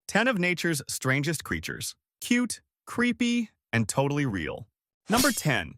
10 of nature's strangest creatures. Cute, creepy, and totally real. Number 10.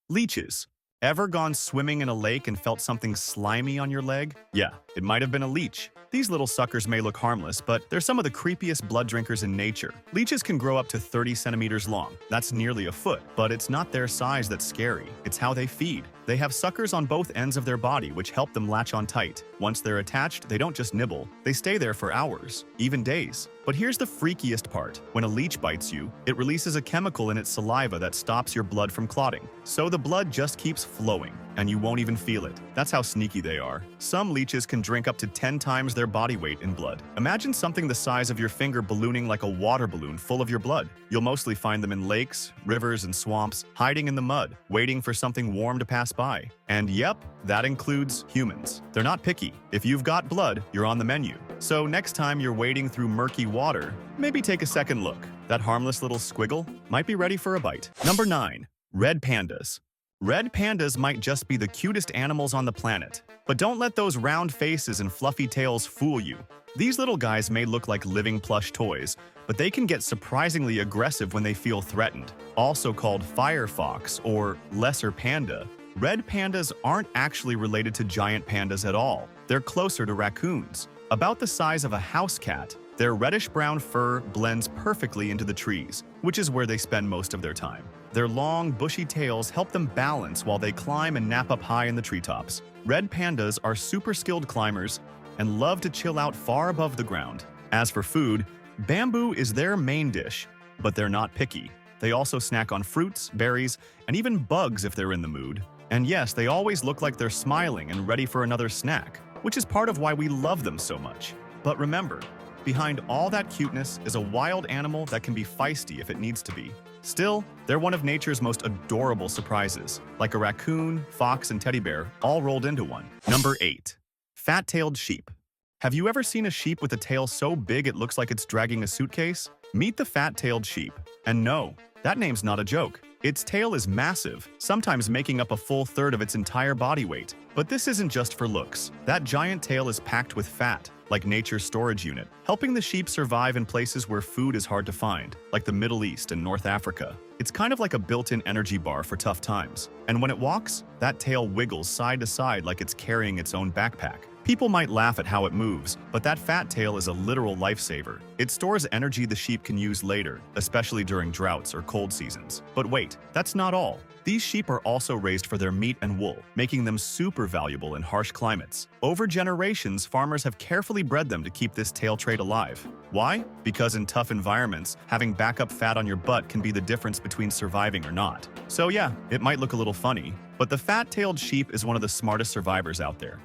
Leeches. Ever gone swimming in a lake and felt something slimy on your leg? Yeah, it might have been a leech. These little suckers may look harmless, but they're some of the creepiest blood drinkers in nature. Leeches can grow up to 30 centimeters long. That's nearly a foot, but it's not their size that's scary. It's how they feed. They have suckers on both ends of their body which help them latch on tight. Once they're attached, they don't just nibble. They stay there for hours, even days. But here's the freakiest part. When a leech bites you, it releases a chemical in its saliva that stops your blood from clotting. So the blood just keeps flowing, and you won't even feel it. That's how sneaky they are. Some leeches can drink up to 10 times their body weight in blood. Imagine something the size of your finger ballooning like a water balloon full of your blood. You'll mostly find them in lakes, rivers, and swamps, hiding in the mud, waiting for something warm to pass by. And yep, that includes humans. They're not picky. If you've got blood, you're on the menu. So next time you're wading through murky water, maybe take a second look. That harmless little squiggle might be ready for a bite. Number 9. Red pandas. Red pandas might just be the cutest animals on the planet, but don't let those round faces and fluffy tails fool you. These little guys may look like living plush toys, but they can get surprisingly aggressive when they feel threatened. Also called firefox or lesser panda, red pandas aren't actually related to giant pandas at all. They're closer to raccoons. About the size of a house cat, their reddish-brown fur blends perfectly into the trees, which is where they spend most of their time. Their long, bushy tails help them balance while they climb and nap up high in the treetops. Red pandas are super skilled climbers and love to chill out far above the ground. As for food, bamboo is their main dish, but they're not picky. They also snack on fruits, berries, and even bugs if they're in the mood. And yes, they always look like they're smiling and ready for another snack, which is part of why we love them so much. But remember, behind all that cuteness is a wild animal that can be feisty if it needs to be. Still, they're one of nature's most adorable surprises, like a raccoon, fox, and teddy bear all rolled into one. Number 8. Fat-tailed sheep. Have you ever seen a sheep with a tail so big it looks like it's dragging a suitcase? Meet the fat-tailed sheep. And no, that name's not a joke. Its tail is massive, sometimes making up a full third of its entire body weight. But this isn't just for looks. That giant tail is packed with fat, like nature's storage unit, helping the sheep survive in places where food is hard to find, like the Middle East and North Africa. It's kind of like a built-in energy bar for tough times. And when it walks, that tail wiggles side to side like it's carrying its own backpack. People might laugh at how it moves, but that fat tail is a literal lifesaver. It stores energy the sheep can use later, especially during droughts or cold seasons. But wait, that's not all. These sheep are also raised for their meat and wool, making them super valuable in harsh climates. Over generations, farmers have carefully bred them to keep this tail trait alive. Why? Because in tough environments, having backup fat on your butt can be the difference between surviving or not. So yeah, it might look a little funny, but the fat-tailed sheep is one of the smartest survivors out there.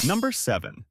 Number 7.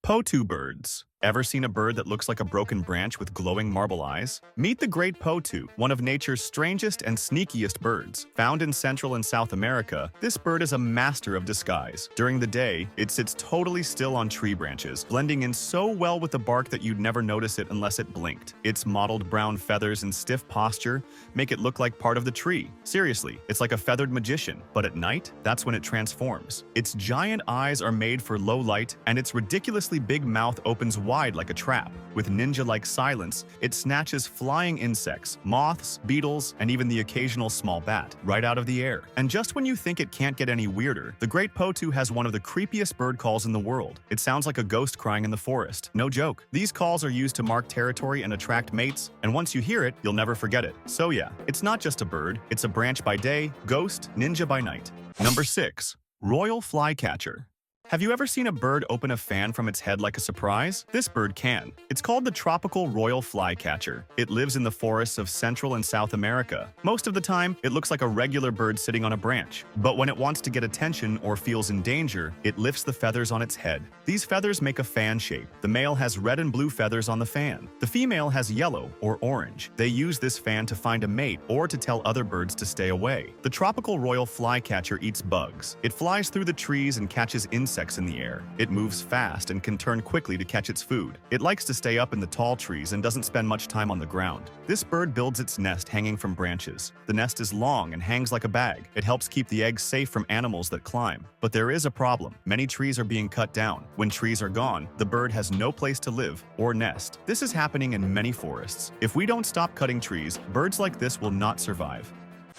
Potu birds. Ever seen a bird that looks like a broken branch with glowing marble eyes? Meet the great potu, one of nature's strangest and sneakiest birds. Found in Central and South America, this bird is a master of disguise. During the day, it sits totally still on tree branches, blending in so well with the bark that you'd never notice it unless it blinked. Its mottled brown feathers and stiff posture make it look like part of the tree. Seriously, it's like a feathered magician, but at night, that's when it transforms. Its giant eyes are made for low light, and its ridiculously big mouth opens wide like a trap. With ninja-like silence, it snatches flying insects, moths, beetles, and even the occasional small bat right out of the air. And just when you think it can't get any weirder, the great potu has one of the creepiest bird calls in the world. It sounds like a ghost crying in the forest. No joke. These calls are used to mark territory and attract mates, and once you hear it, you'll never forget it. So yeah, it's not just a bird, it's a branch by day, ghost, ninja by night. Number 6. Royal flycatcher. Have you ever seen a bird open a fan from its head like a surprise? This bird can. It's called the tropical royal flycatcher. It lives in the forests of Central and South America. Most of the time, it looks like a regular bird sitting on a branch. But when it wants to get attention or feels in danger, it lifts the feathers on its head. These feathers make a fan shape. The male has red and blue feathers on the fan. The female has yellow or orange. They use this fan to find a mate or to tell other birds to stay away. The tropical royal flycatcher eats bugs. It flies through the trees and catches insects insects in the air. It moves fast and can turn quickly to catch its food. It likes to stay up in the tall trees and doesn't spend much time on the ground. This bird builds its nest hanging from branches. The nest is long and hangs like a bag. It helps keep the eggs safe from animals that climb. But there is a problem. Many trees are being cut down. When trees are gone, the bird has no place to live or nest. This is happening in many forests. If we don't stop cutting trees, birds like this will not survive.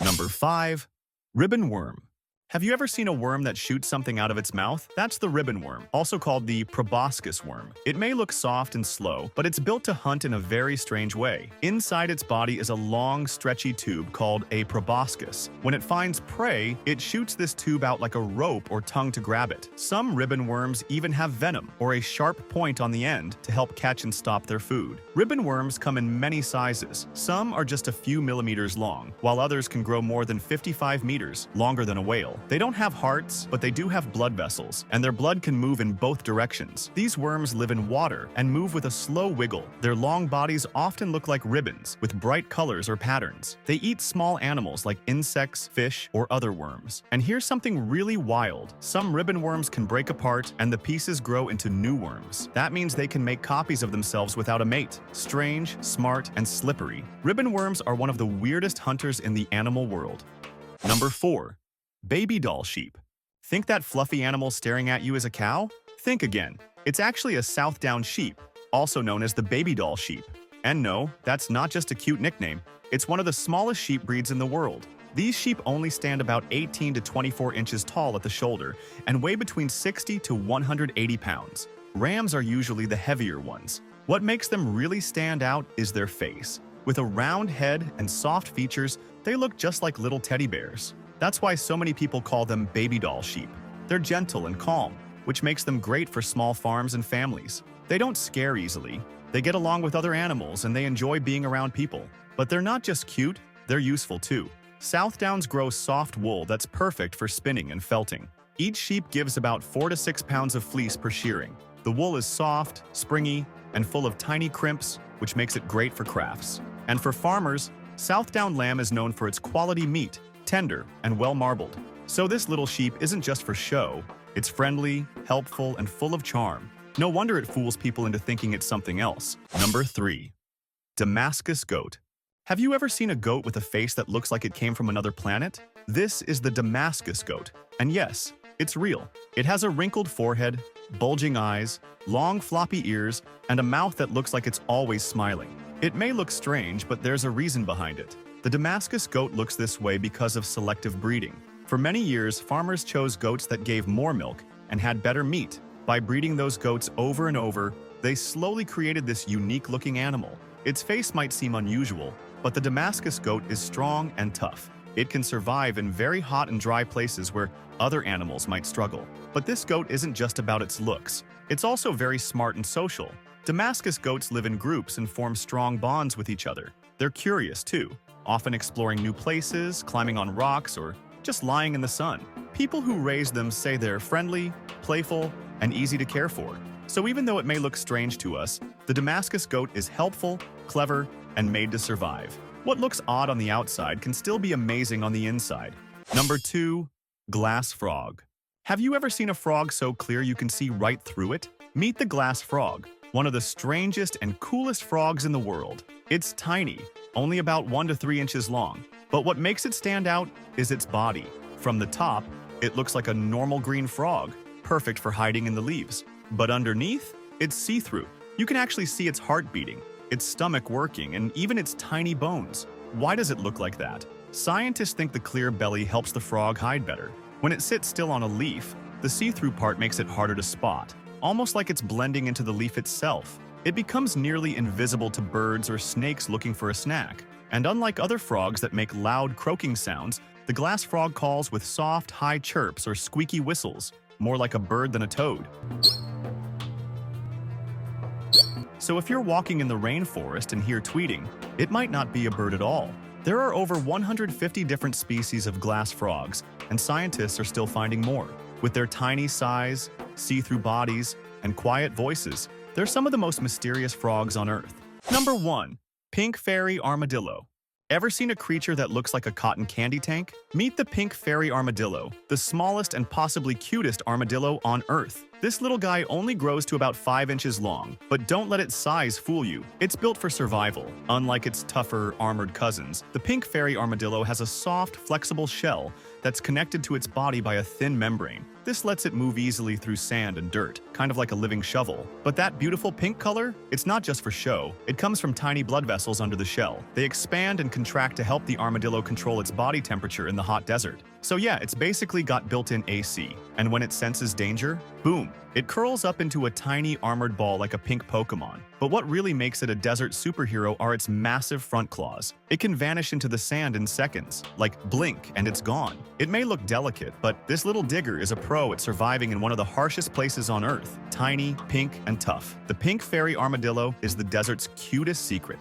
Number 5. Ribbon worm. Have you ever seen a worm that shoots something out of its mouth? That's the ribbon worm, also called the proboscis worm. It may look soft and slow, but it's built to hunt in a very strange way. Inside its body is a long, stretchy tube called a proboscis. When it finds prey, it shoots this tube out like a rope or tongue to grab it. Some ribbon worms even have venom, or a sharp point on the end, to help catch and stop their food. Ribbon worms come in many sizes. Some are just a few millimeters long, while others can grow more than 55 meters, longer than a whale. They don't have hearts, but they do have blood vessels, and their blood can move in both directions. These worms live in water and move with a slow wiggle. Their long bodies often look like ribbons, with bright colors or patterns. They eat small animals like insects, fish, or other worms. And here's something really wild. Some ribbon worms can break apart, and the pieces grow into new worms. That means they can make copies of themselves without a mate. Strange, smart, and slippery. Ribbon worms are one of the weirdest hunters in the animal world. Number 4. Baby doll sheep. Think that fluffy animal staring at you is a cow? Think again. It's actually a South Down sheep, also known as the baby doll sheep. And no, that's not just a cute nickname. It's one of the smallest sheep breeds in the world. These sheep only stand about 18 to 24 inches tall at the shoulder and weigh between 60 to 180 pounds. Rams are usually the heavier ones. What makes them really stand out is their face. With a round head and soft features, they look just like little teddy bears. That's why so many people call them baby doll sheep. They're gentle and calm, which makes them great for small farms and families. They don't scare easily. They get along with other animals and they enjoy being around people. But they're not just cute, they're useful too. South Downs grow soft wool that's perfect for spinning and felting. Each sheep gives about 4 to 6 pounds of fleece per shearing. The wool is soft, springy, and full of tiny crimps, which makes it great for crafts. And for farmers, South Down lamb is known for its quality meat, tender, and well marbled. So this little sheep isn't just for show. It's friendly, helpful, and full of charm. No wonder it fools people into thinking it's something else. Number 3. Damascus goat. Have you ever seen a goat with a face that looks like it came from another planet? This is the Damascus goat. And yes, it's real. It has a wrinkled forehead, bulging eyes, long floppy ears, and a mouth that looks like it's always smiling. It may look strange, but there's a reason behind it. The Damascus goat looks this way because of selective breeding. For many years, farmers chose goats that gave more milk and had better meat. By breeding those goats over and over, they slowly created this unique-looking animal. Its face might seem unusual, but the Damascus goat is strong and tough. It can survive in very hot and dry places where other animals might struggle. But this goat isn't just about its looks. It's also very smart and social. Damascus goats live in groups and form strong bonds with each other. They're curious too, often exploring new places, climbing on rocks, or just lying in the sun. People who raise them say they're friendly, playful, and easy to care for. So even though it may look strange to us, the Damascus goat is helpful, clever, and made to survive. What looks odd on the outside can still be amazing on the inside. Number 2. Glass frog. Have you ever seen a frog so clear you can see right through it? Meet the glass frog, one of the strangest and coolest frogs in the world. It's tiny, only about 1 to 3 inches long. But what makes it stand out is its body. From the top, it looks like a normal green frog, perfect for hiding in the leaves. But underneath, it's see-through. You can actually see its heart beating, its stomach working, and even its tiny bones. Why does it look like that? Scientists think the clear belly helps the frog hide better. When it sits still on a leaf, the see-through part makes it harder to spot, almost like it's blending into the leaf itself. It becomes nearly invisible to birds or snakes looking for a snack. And unlike other frogs that make loud croaking sounds, the glass frog calls with soft, high chirps or squeaky whistles, more like a bird than a toad. So if you're walking in the rainforest and hear tweeting, it might not be a bird at all. There are over 150 different species of glass frogs, and scientists are still finding more. With their tiny size, see-through bodies, and quiet voices, they're some of the most mysterious frogs on Earth. Number 1. Pink fairy armadillo. Ever seen a creature that looks like a cotton candy tank? Meet the pink fairy armadillo, the smallest and possibly cutest armadillo on Earth. This little guy only grows to about 5 inches long, but don't let its size fool you. It's built for survival. Unlike its tougher, armored cousins, the pink fairy armadillo has a soft, flexible shell that's connected to its body by a thin membrane. This lets it move easily through sand and dirt, kind of like a living shovel. But that beautiful pink color? It's not just for show. It comes from tiny blood vessels under the shell. They expand and contract to help the armadillo control its body temperature in the hot desert. So yeah, it's basically got built-in AC. And when it senses danger, boom, it curls up into a tiny armored ball like a pink Pokemon. But what really makes it a desert superhero are its massive front claws. It can vanish into the sand in seconds, like blink and it's gone. It may look delicate, but this little digger is a pro at surviving in one of the harshest places on Earth. Tiny, pink, and tough. The pink fairy armadillo is the desert's cutest secret.